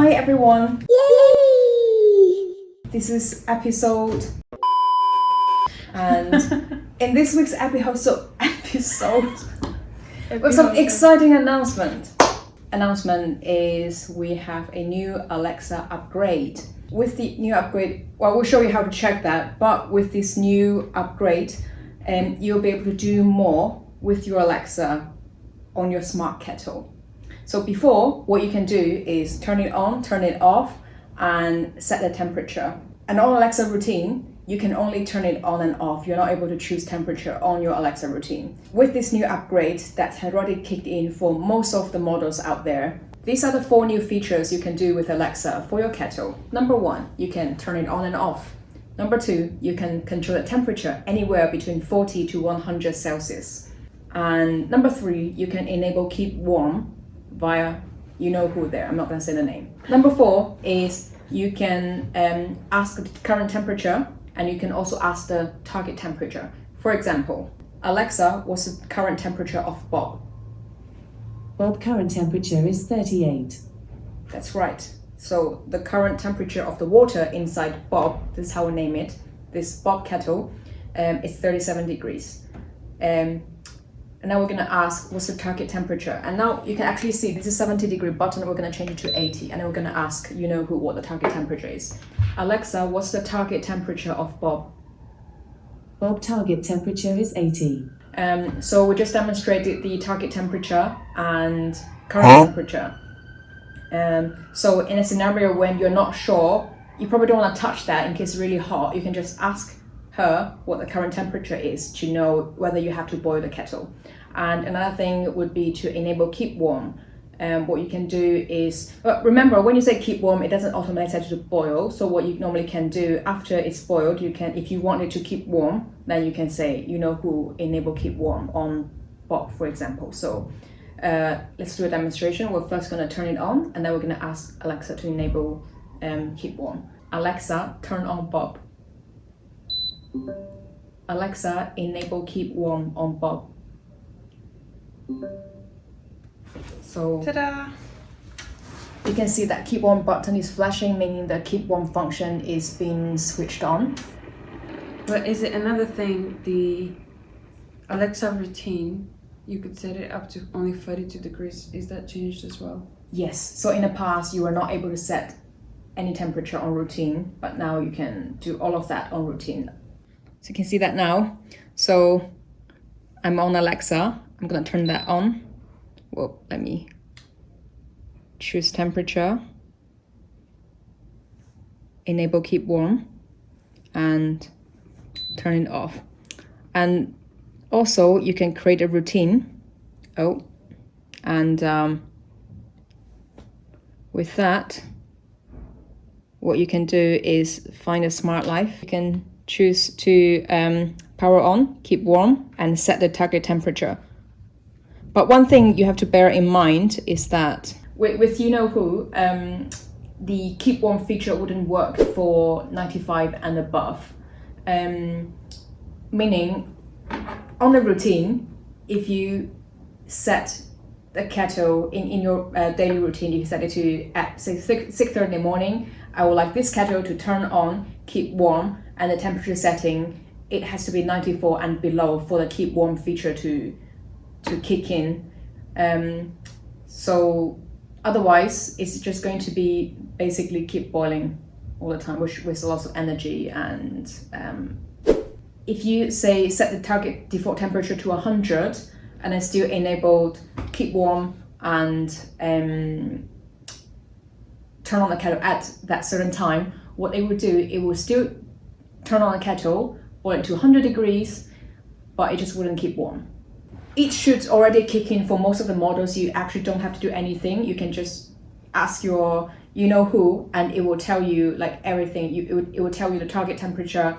Hi everyone! Yay! This is episode and in this week's episode with some exciting announcement. Announcement is we have a new Alexa upgrade. With the new upgrade, well, we'll show you how to check that, but with this new upgrade, you'll be able to do more with your Alexa on your smart kettle. So before, what you can do is turn it on, turn it off, and set the temperature. And on Alexa routine, you can only turn it on and off. You're not able to choose temperature on your Alexa routine. With this new upgrade that had already kicked in for most of the models out there, these are the 4 new features you can do with Alexa for your kettle. Number 1, you can turn it on and off. Number 2, you can control the temperature anywhere between 40 to 100 Celsius. And number 3, you can enable keep warm via you know who there. I'm not going to say the name. Number 4 is you can ask the current temperature, and you can also ask the target temperature. For example, Alexa, what's the current temperature of Bob? Bob, current temperature is 38. That's right. So the current temperature of the water inside Bob, this is how we name it, this Bob kettle, is 37 degrees. And now we're going to ask what's the target temperature. And now you can actually see this is 70-degree button. We're going to change it to 80. And then we're going to ask you know who what the target temperature is. Alexa, what's the target temperature of Bob? Bob, target temperature is 80. So we just demonstrated the target temperature and current temperature. So in a scenario when you're not sure, you probably don't want to touch that in case it's really hot. You can just ask her what the current temperature is to know whether you have to boil the kettle. And another thing would be to enable keep warm. What you can do is, remember when you say keep warm, it doesn't automatically set to boil. So what you normally can do after it's boiled, you can, if you want it to keep warm, then you can say you know who enable keep warm on Bob, for example. So let's do a demonstration. We're first going to turn it on, and then we're going to ask Alexa to enable keep warm. Alexa, turn on Bob. Alexa, enable keep warm on Bob. So ta-da! You can see that keep warm button is flashing, meaning the keep warm function is being switched on. But is it another thing, the Alexa routine, you could set it up to only 32 degrees. Is that changed as well? Yes. So in the past, you were not able to set any temperature on routine, but now you can do all of that on routine. So you can see that now. So I'm on Alexa. I'm going to turn that on. Well, let me choose temperature, enable keep warm, and turn it off. And also you can create a routine. With that, what you can do is find a smart life. You can choose to power on, keep warm, and set the target temperature. But one thing you have to bear in mind is that with you know who, the keep warm feature wouldn't work for 95 and above. Meaning, on the routine, if you set the kettle in your daily routine, you set it to at 6:30 in the morning. I would like this kettle to turn on, keep warm, and the temperature setting, it has to be 94 and below for the keep warm feature to kick in. So otherwise it's just going to be basically keep boiling all the time, which with lots of energy. And if you say set the target default temperature to 100 and then still enabled keep warm and turn on the kettle at that certain time, what it would do, it will still turn on the kettle, boil it to 100 degrees, but it just wouldn't keep warm. It should already kick in for most of the models. You actually don't have to do anything. You can just ask your you know who, and it will tell you like everything. It will tell you the target temperature,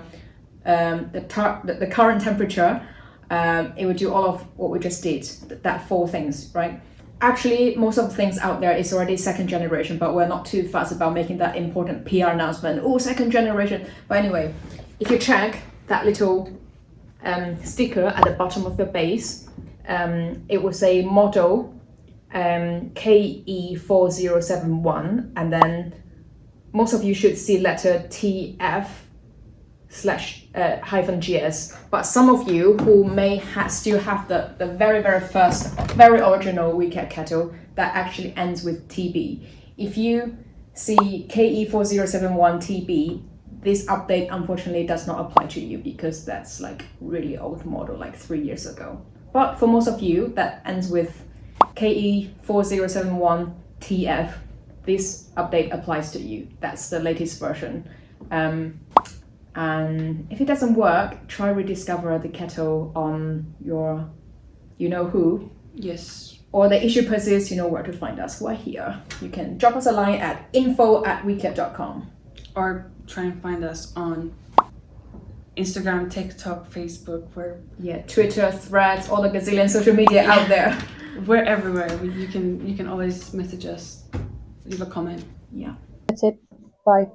the current temperature. It will do all of what we just did, that 4 things, right? Actually, most of the things out there is already 2nd generation, but we're not too fussed about making that important PR announcement. Oh, 2nd generation. But anyway, if you check that little sticker at the bottom of the base, it will say model KE4071, and then most of you should see letter TF / -GS, but some of you who may still have the very first, very original WeeKett kettle that actually ends with TB. If you see KE4071 TB, this update unfortunately does not apply to you because that's like really old model, like 3 years ago. But for most of you that ends with KE4071 TF, this update applies to you. That's the latest version. And if it doesn't work, try rediscover the kettle on your you-know-who. Yes. Or the issue persists, you know where to find us. We're here. You can drop us a line at info@weekett.com. Or try and find us on Instagram, TikTok, Facebook, Twitter, Threads, all the gazillion social media out there. we're everywhere. You can always message us, leave a comment. Yeah. That's it. Bye.